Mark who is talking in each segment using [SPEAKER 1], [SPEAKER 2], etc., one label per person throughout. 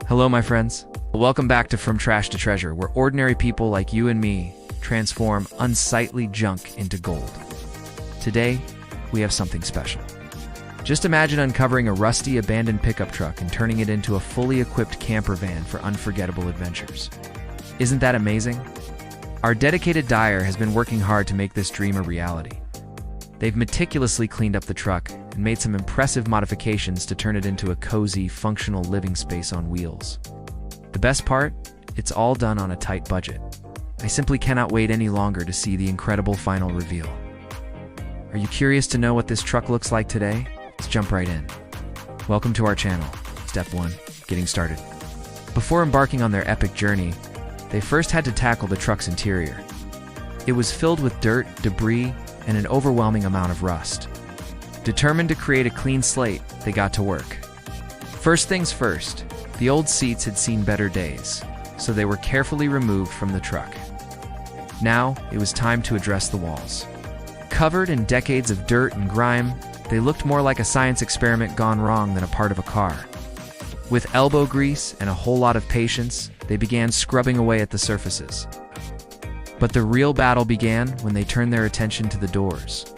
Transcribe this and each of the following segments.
[SPEAKER 1] Hello, my friends. Welcome back to From Trash to Treasure, where ordinary people like you and me transform unsightly junk into gold. Today, we have something special. Just imagine uncovering a rusty, abandoned pickup truck and turning it into a fully equipped camper van for unforgettable adventures. Isn't that amazing? Our dedicated dyer has been working hard to make this dream a reality. They've meticulously cleaned up the truck and made some impressive modifications to turn it into a cozy, functional living space on wheels. The best part? It's all done on a tight budget. I simply cannot wait any longer to see the incredible final reveal. Are you curious to know what this truck looks like today? Let's jump right in. Welcome to our channel. Step 1. Getting started. Before embarking on their epic journey, they first had to tackle the truck's interior. It was filled with dirt, debris, and an overwhelming amount of rust. Determined to create a clean slate, they got to work. First things first, the old seats had seen better days, so they were carefully removed from the truck. Now, it was time to address the walls. Covered in decades of dirt and grime, they looked more like a science experiment gone wrong than a part of a car. With elbow grease and a whole lot of patience, they began scrubbing away at the surfaces. But the real battle began when they turned their attention to the doors.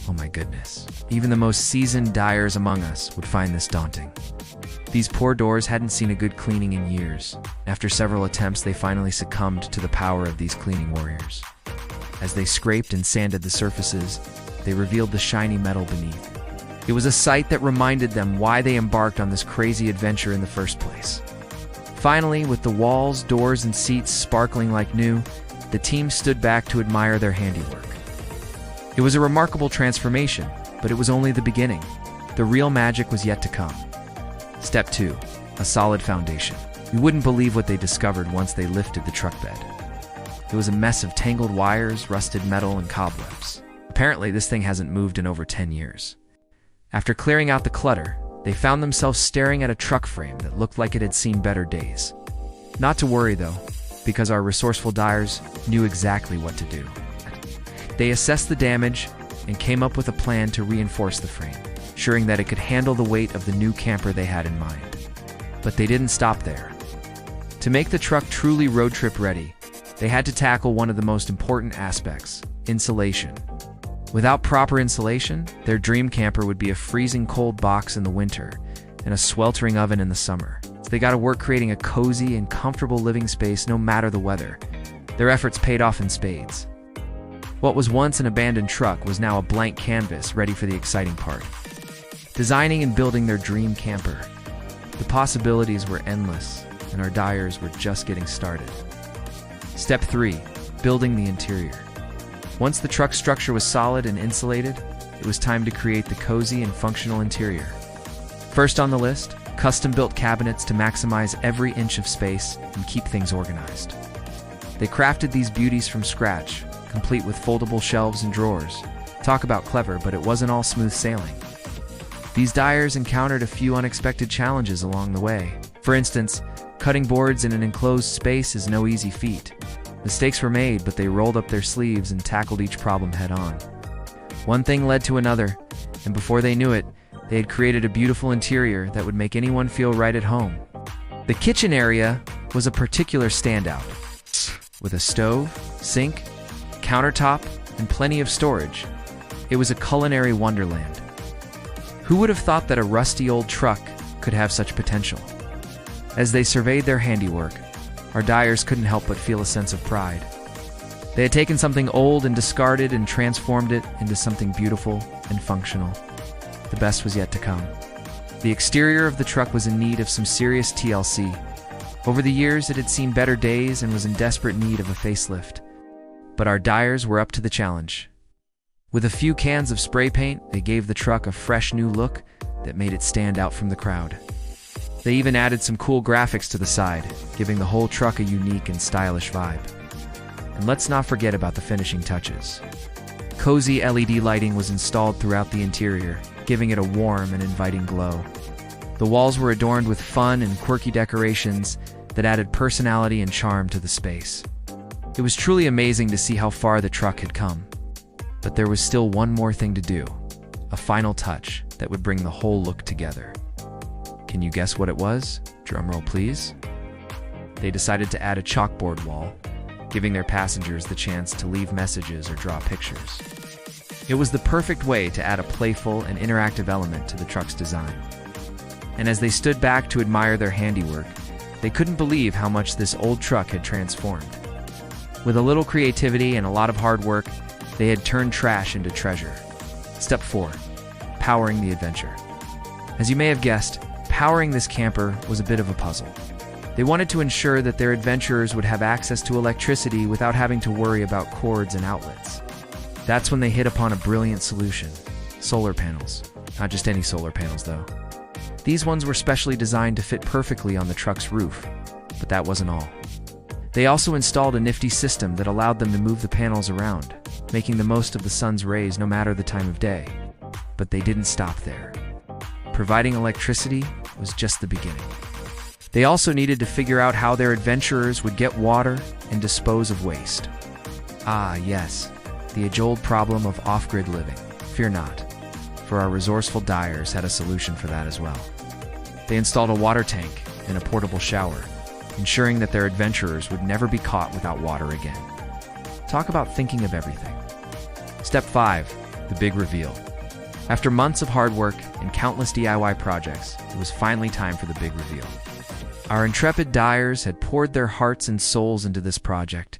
[SPEAKER 1] Oh my goodness. Even the most seasoned dyers among us would find this daunting. These poor doors hadn't seen a good cleaning in years. After several attempts, they finally succumbed to the power of these cleaning warriors. As they scraped and sanded the surfaces, they revealed the shiny metal beneath. It was a sight that reminded them why they embarked on this crazy adventure in the first place. Finally, with the walls, doors, and seats sparkling like new, the team stood back to admire their handiwork. It was a remarkable transformation, but it was only the beginning. The real magic was yet to come. Step 2. A solid foundation. You wouldn't believe what they discovered once they lifted the truck bed. It was a mess of tangled wires, rusted metal, and cobwebs. Apparently, this thing hasn't moved in over 10 years. After clearing out the clutter, they found themselves staring at a truck frame that looked like it had seen better days. Not to worry, though, because our resourceful dyers knew exactly what to do. They assessed the damage and came up with a plan to reinforce the frame, ensuring that it could handle the weight of the new camper they had in mind. But they didn't stop there. To make the truck truly road trip ready, they had to tackle one of the most important aspects: insulation. Without proper insulation, their dream camper would be a freezing cold box in the winter and a sweltering oven in the summer. So they got to work creating a cozy and comfortable living space no matter the weather. Their efforts paid off in spades. What was once an abandoned truck was now a blank canvas ready for the exciting part. Designing and building their dream camper. The possibilities were endless, and our dyers were just getting started. Step 3. Building the interior. Once the truck structure was solid and insulated, it was time to create the cozy and functional interior. First on the list, custom-built cabinets to maximize every inch of space and keep things organized. They crafted these beauties from scratch, complete with foldable shelves and drawers. Talk about clever, but it wasn't all smooth sailing. These dyers encountered a few unexpected challenges along the way. For instance, cutting boards in an enclosed space is no easy feat. Mistakes were made, but they rolled up their sleeves and tackled each problem head-on. One thing led to another, and before they knew it, they had created a beautiful interior that would make anyone feel right at home. The kitchen area was a particular standout, with a stove, sink, countertop, and plenty of storage. It was a culinary wonderland. Who would have thought that a rusty old truck could have such potential? As they surveyed their handiwork, our dyers couldn't help but feel a sense of pride. They had taken something old and discarded and transformed it into something beautiful and functional. The best was yet to come. The exterior of the truck was in need of some serious TLC. Over the years, it had seen better days and was in desperate need of a facelift. But our dyers were up to the challenge. With a few cans of spray paint, they gave the truck a fresh new look that made it stand out from the crowd. They even added some cool graphics to the side, giving the whole truck a unique and stylish vibe. And let's not forget about the finishing touches. Cozy LED lighting was installed throughout the interior, giving it a warm and inviting glow. The walls were adorned with fun and quirky decorations that added personality and charm to the space. It was truly amazing to see how far the truck had come. But there was still one more thing to do, a final touch that would bring the whole look together. Can you guess what it was? Drumroll, please. They decided to add a chalkboard wall, giving their passengers the chance to leave messages or draw pictures. It was the perfect way to add a playful and interactive element to the truck's design. And as they stood back to admire their handiwork, they couldn't believe how much this old truck had transformed. With a little creativity and a lot of hard work, they had turned trash into treasure. Step 4. Powering the adventure. As you may have guessed, powering this camper was a bit of a puzzle. They wanted to ensure that their adventurers would have access to electricity without having to worry about cords and outlets. That's when they hit upon a brilliant solution: solar panels. Not just any solar panels, though. These ones were specially designed to fit perfectly on the truck's roof, but that wasn't all. They also installed a nifty system that allowed them to move the panels around, making the most of the sun's rays no matter the time of day. But they didn't stop there. Providing electricity was just the beginning. They also needed to figure out how their adventurers would get water and dispose of waste. Ah, yes, the age-old problem of off-grid living. Fear not, for our resourceful dyers had a solution for that as well. They installed a water tank and a portable shower, ensuring that their adventurers would never be caught without water again. Talk about thinking of everything. Step 5. The big reveal. After months of hard work and countless DIY projects, it was finally time for the big reveal. Our intrepid dyers had poured their hearts and souls into this project,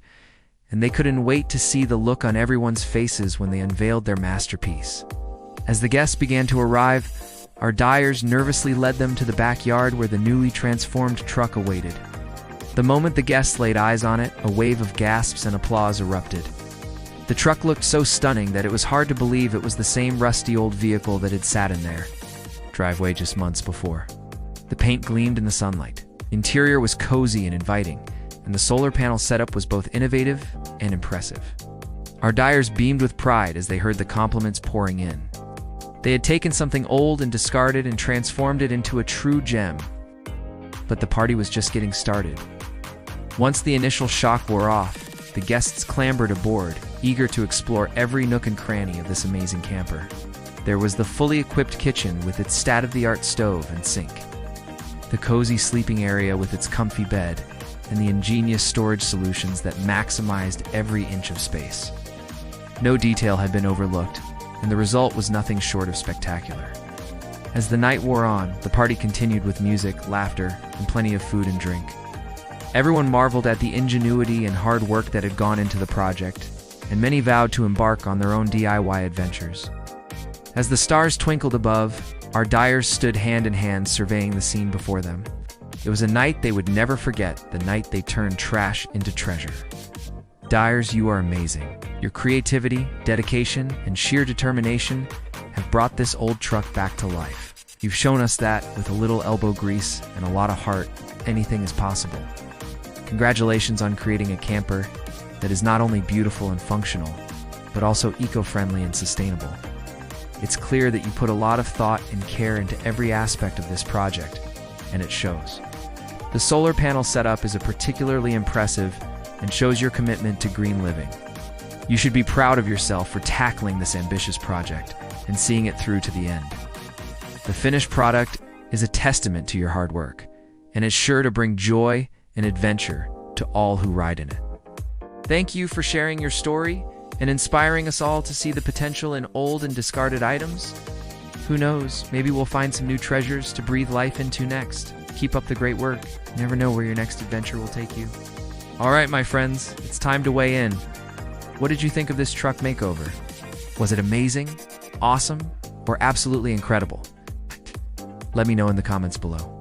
[SPEAKER 1] and they couldn't wait to see the look on everyone's faces when they unveiled their masterpiece. As the guests began to arrive, our dyers nervously led them to the backyard where the newly transformed truck awaited. The moment the guests laid eyes on it, a wave of gasps and applause erupted. The truck looked so stunning that it was hard to believe it was the same rusty old vehicle that had sat in their driveway just months before. The paint gleamed in the sunlight. Interior was cozy and inviting, and the solar panel setup was both innovative and impressive. Our dyers beamed with pride as they heard the compliments pouring in. They had taken something old and discarded and transformed it into a true gem. But the party was just getting started. Once the initial shock wore off, the guests clambered aboard, eager to explore every nook and cranny of this amazing camper. There was the fully equipped kitchen with its state-of-the-art stove and sink, the cozy sleeping area with its comfy bed, and the ingenious storage solutions that maximized every inch of space. No detail had been overlooked, and the result was nothing short of spectacular. As the night wore on, the party continued with music, laughter, and plenty of food and drink. Everyone marveled at the ingenuity and hard work that had gone into the project, and many vowed to embark on their own DIY adventures. As the stars twinkled above, our dyers stood hand in hand surveying the scene before them. It was a night they would never forget, the night they turned trash into treasure. Dyers, you are amazing. Your creativity, dedication, and sheer determination have brought this old truck back to life. You've shown us that, with a little elbow grease and a lot of heart, anything is possible. Congratulations on creating a camper that is not only beautiful and functional, but also eco-friendly and sustainable. It's clear that you put a lot of thought and care into every aspect of this project, and it shows. The solar panel setup is particularly impressive and shows your commitment to green living. You should be proud of yourself for tackling this ambitious project and seeing it through to the end. The finished product is a testament to your hard work, and is sure to bring joy and adventure to all who ride in it. Thank you for sharing your story and inspiring us all to see the potential in old and discarded items. Who knows, maybe we'll find some new treasures to breathe life into next. Keep up the great work. You never know where your next adventure will take you. All right, my friends, it's time to weigh in. What did you think of this truck makeover? Was it amazing, awesome, or absolutely incredible? Let me know in the comments below.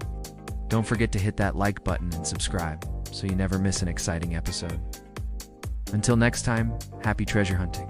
[SPEAKER 1] Don't forget to hit that like button and subscribe so you never miss an exciting episode. Until next time, happy treasure hunting.